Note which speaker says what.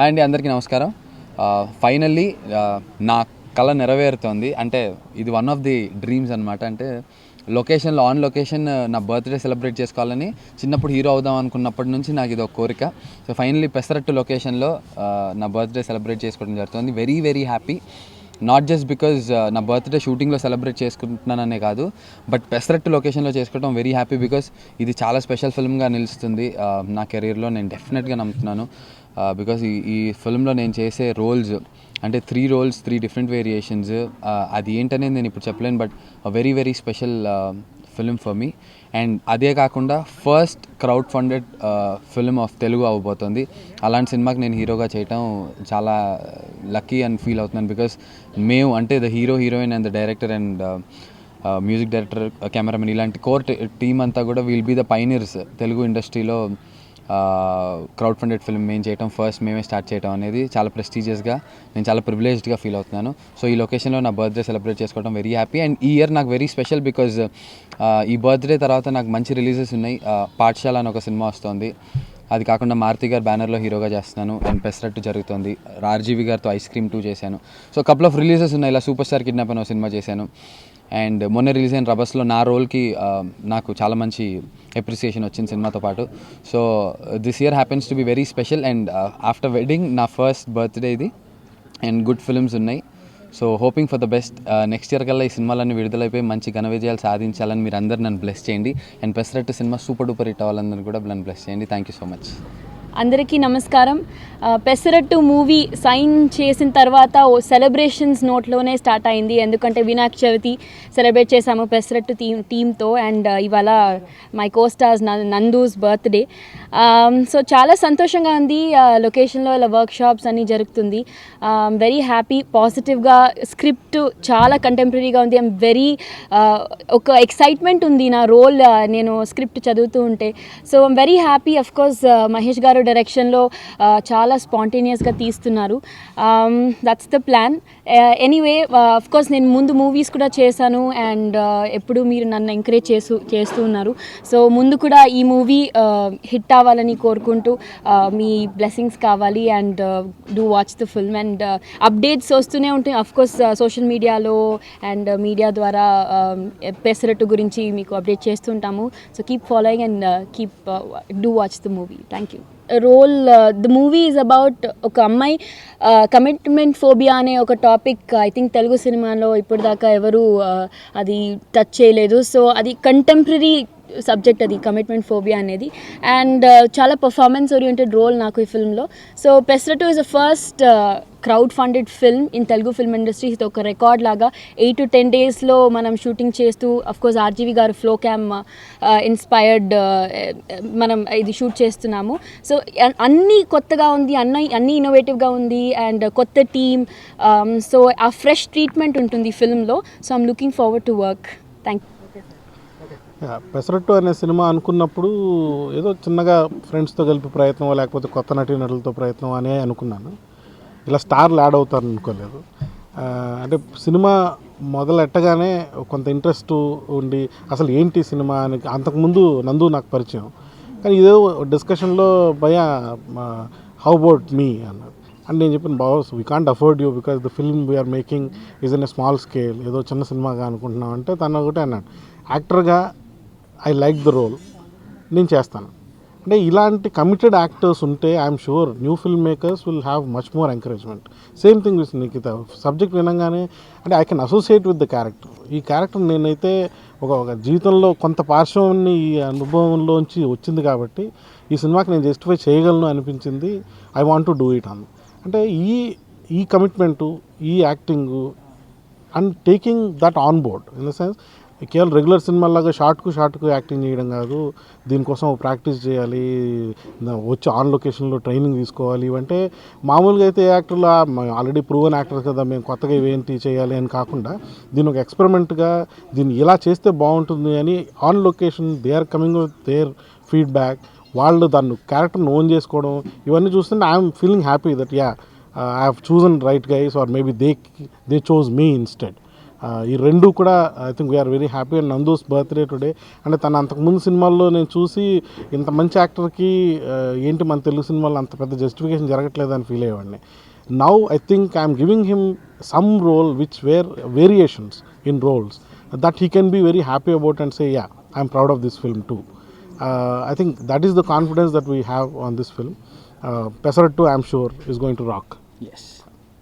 Speaker 1: Hi అండి, అందరికీ నమస్కారం. ఫైనల్లీ నా కళ నెరవేరుతోంది. అంటే ఇది వన్ ఆఫ్ ది డ్రీమ్స్ అనమాట. అంటే లొకేషన్లో ఆన్ లొకేషన్ నా బర్త్డే సెలబ్రేట్ చేసుకోవాలని చిన్నప్పుడు హీరో అవుదాం అనుకున్నప్పటి నుంచి నాకు ఇది ఒక కోరిక. సో ఫైనల్లీ పెసరట్టు లొకేషన్లో నా బర్త్డే సెలబ్రేట్ చేసుకోవడం జరుగుతుంది. Very very happy. Not just because నా బర్త్డే షూటింగ్లో సెలబ్రేట్ చేసుకుంటున్నాననే కాదు, బట్ పెసరట్టు లొకేషన్లో చేసుకోవడం వెరీ హ్యాపీ బికాజ్ ఇది చాలా స్పెషల్ ఫిల్మ్గా నిలుస్తుంది నా కెరీర్లో. నేను డెఫినెట్గా నమ్ముతున్నాను. బికాజ్ ఈ ఫిల్మ్లో నేను చేసే రోల్స్ అంటే 3 roles, 3 different వేరియేషన్స్. అది ఏంటనేది నేను ఇప్పుడు చెప్పలేను, but very very special film for me. And అదే కాకుండా first crowd funded film of Telugu అవ్వబోతుంది. అలాంటి సినిమాకి నేను హీరోగా చేయటం చాలా లక్కీ అని ఫీల్ అవుతున్నాను. బికాస్ మేము అంటే the hero, heroine and the director and music director, cameraman ఇలాంటి కోర్ టీమ్ అంతా కూడా will be the pioneers Telugu ఇండస్ట్రీలో. క్రౌడ్ ఫండెడ్ ఫిల్మ్ మేము చేయటం, ఫస్ట్ మేమే స్టార్ట్ చేయడం అనేది చాలా ప్రెస్టీజియస్గా, నేను చాలా ప్రివిలేజ్డ్గా ఫీల్ అవుతున్నాను. సో ఈ లొకేషన్లో నా బర్త్డే సెలబ్రేట్ చేసుకోవడం వెరీ హ్యాపీ. అండ్ ఈ ఇయర్ నాకు వెరీ స్పెషల్ బికాజ్ ఈ బర్త్డే తర్వాత నాకు మంచి రిలీజెస్ ఉన్నాయి. పాఠశాల అని ఒక సినిమా వస్తుంది, అది కాకుండా మారుతి గారు బ్యానర్లో హీరోగా చేస్తున్నాను. అండ్ పెసరట్టు జరుగుతుంది. ఆర్జీవి గారితో ఐస్ క్రీమ్ 2 చేశాను. సో కపుల్ ఆఫ్ రిలీజెస్ ఉన్నాయి. ఇలా సూపర్ స్టార్ కిడ్నాప్ అని ఒక సినిమా చేశాను. అండ్ మొన్న రిలీజ్ అయిన రబస్లో నా రోల్కి నాకు చాలా మంచి అప్రిసియేషన్ వచ్చింది సినిమాతో పాటు. So this year happens to be very special. And after wedding నా ఫస్ట్ బర్త్డే ఇది. అండ్ గుడ్ ఫిల్మ్స్ ఉన్నాయి. So hoping for the best. Next year కల్లా ఈ సినిమాలన్నీ విడుదలైపోయి మంచి ఘన విజయాలు సాధించాలని మీరు అందరూ నన్ను బ్లెస్ చేయండి. And pesarattu cinema super duper hit అవ్వాలని కూడా నన్ను బ్లెస్ చేయండి. Thank you so much.
Speaker 2: అందరికీ నమస్కారం. పెసరట్టు మూవీ సైన్ చేసిన తర్వాత సెలబ్రేషన్స్ నోట్లోనే స్టార్ట్ అయింది. ఎందుకంటే వినాయక చవితి సెలబ్రేట్ చేశాము పెసరట్టు టీమ్తో. అండ్ ఇవాళ my co-stars Nandu's birthday. So చాలా సంతోషంగా ఉంది. లొకేషన్లో ఇలా వర్క్షాప్స్ అన్నీ జరుగుతుంది. Very happy. పాజిటివ్గా స్క్రిప్ట్ చాలా కంటెంపరీగా ఉంది. ఐమ్ వెరీ ఒక ఎక్సైట్మెంట్ ఉంది నా రోల్ నేను స్క్రిప్ట్ చదువుతూ ఉంటే. So I'm very happy. Of course Mahesh గారు డైరెక్షన్లో చాలా స్పాంటేనియస్గా తీస్తున్నారు. That's the plan. Anyway of course నేను ముందు మూవీస్ కూడా చేశాను. అండ్ ఎప్పుడు మీరు నన్ను ఎంకరేజ్ చేస్తూ ఉన్నారు. సో ముందు కూడా ఈ మూవీ హిట్ అవ్వాలని కోరుకుంటూ మీ బ్లెస్సింగ్స్ కావాలి. And do watch the film. And updates వస్తూనే ఉంటాయి అఫ్ కోర్స్ సోషల్ మీడియాలో అండ్ మీడియా ద్వారా పెసరట్టు గురించి మీకు అప్డేట్ చేస్తుంటాము. So keep following and keep do watch the movie. Thank you. Role the movie is about ఒక అమ్మాయి కమిట్మెంట్ ఫోబియా అనే ఒక టాపిక్ ఐ థింక్ తెలుగు సినిమాలో ఇప్పటిదాకా ఎవరు అది టచ్ చేయలేదు. సో అది కంటెంపరీ సబ్జెక్ట్, అది కమిట్మెంట్ ఫోబియా అనేది. అండ్ చాలా పర్ఫార్మెన్స్ ఓరియంటెడ్ రోల్ నాకు ఈ ఫిల్మ్లో. So Pesarattu is the first crowd funded film in Telugu film industry. ఇది ఒక రికార్డ్ లాగా 8 to 10 daysలో మనం షూటింగ్ చేస్తూ అఫ్కోర్స్ ఆర్జీవి గారు ఫ్లో క్యామ్ ఇన్స్పైర్డ్ మనం ఇది షూట్ చేస్తున్నాము. సో అన్నీ కొత్తగా ఉంది, అన్నీ ఇన్నోవేటివ్గా ఉంది. అండ్ కొత్త టీమ్. సో ఆ ఫ్రెష్ ట్రీట్మెంట్ ఉంటుంది ఫిల్మ్లో. So I'm looking forward to work. Thank you.
Speaker 3: Pesarattu అనే సినిమా అనుకున్నప్పుడు ఏదో చిన్నగా ఫ్రెండ్స్తో కలిపి ప్రయత్నం, లేకపోతే కొత్త నటీనటులతో ప్రయత్నం అనే అనుకున్నాను. ఇలా స్టార్లు యాడ్ అవుతారని అనుకోలేదు. అంటే సినిమా మొదలెట్టగానే కొంత ఇంట్రెస్ట్ ఉండి అసలు ఏంటి సినిమా అని, అంతకుముందు నందు నాకు పరిచయం, కానీ ఇదే డిస్కషన్లో భయ హౌ అబౌట్ మీ అన్నారు. అండ్ నేను చెప్పిన boss we can't afford you because the film we are making is in a small scale, ఏదో చిన్న సినిమాగా అనుకుంటున్నాం అంటే తను ఒకటే అన్నాడు, యాక్టర్గా ఐ లైక్ ద రోల్, నేను చేస్తాను. అంటే ఇలాంటి కమిటెడ్ యాక్టర్స్ ఉంటే I am sure new film makers will have much more encouragement. Same thing with Nikhita. Subject వినగానే అంటే I can associate with the character. ఈ క్యారెక్టర్ నేనైతే ఒక జీవితంలో కొంత పార్శ్వాన్ని ఈ అనుభవంలోంచి వచ్చింది కాబట్టి ఈ సినిమాకి నేను జస్టిఫై చేయగలను అనిపించింది. I want to do it on. అంటే ఈ కమిట్మెంటు, ఈ acting and taking that on board in the sense కేవలం రెగ్యులర్ సినిమాలాగా షార్ట్కు యాక్టింగ్ చేయడం కాదు, దీనికోసం ప్రాక్టీస్ చేయాలి, వచ్చి ఆన్ లొకేషన్లో ట్రైనింగ్ తీసుకోవాలి. ఇవంటే మామూలుగా అయితే యాక్టర్లు ఆల్రెడీ ప్రూవన్ యాక్టర్స్ కదా, మేము కొత్తగా ఇవేంటి చేయాలి అని కాకుండా దీని ఒక ఎక్స్పెరిమెంట్గా దీన్ని ఇలా చేస్తే బాగుంటుంది అని on location they are coming with their feedback, వాళ్ళు దాన్ని క్యారెక్టర్ని ఓన్ చేసుకోవడం, ఇవన్నీ చూస్తుంటే I am feeling happy that I have chosen right guys or maybe they chose me instead. ఈ రెండు కూడా I think we are very happy. And Nandu's birthday today. అంటే తన అంతకుముందు సినిమాల్లో నేను చూసి ఇంత మంచి యాక్టర్కి ఏంటి మన తెలుగు సినిమాల్లో అంత పెద్ద జస్టిఫికేషన్ జరగట్లేదని ఫీల్ అయ్యేవాడిని. Now I think I'm giving him some role which where variations in roles that he can be very happy about and say, yeah, I'm proud of this film too. I think that is the confidence that we have on this film. Pesarattu, I'm sure, is going to rock.
Speaker 1: Yes.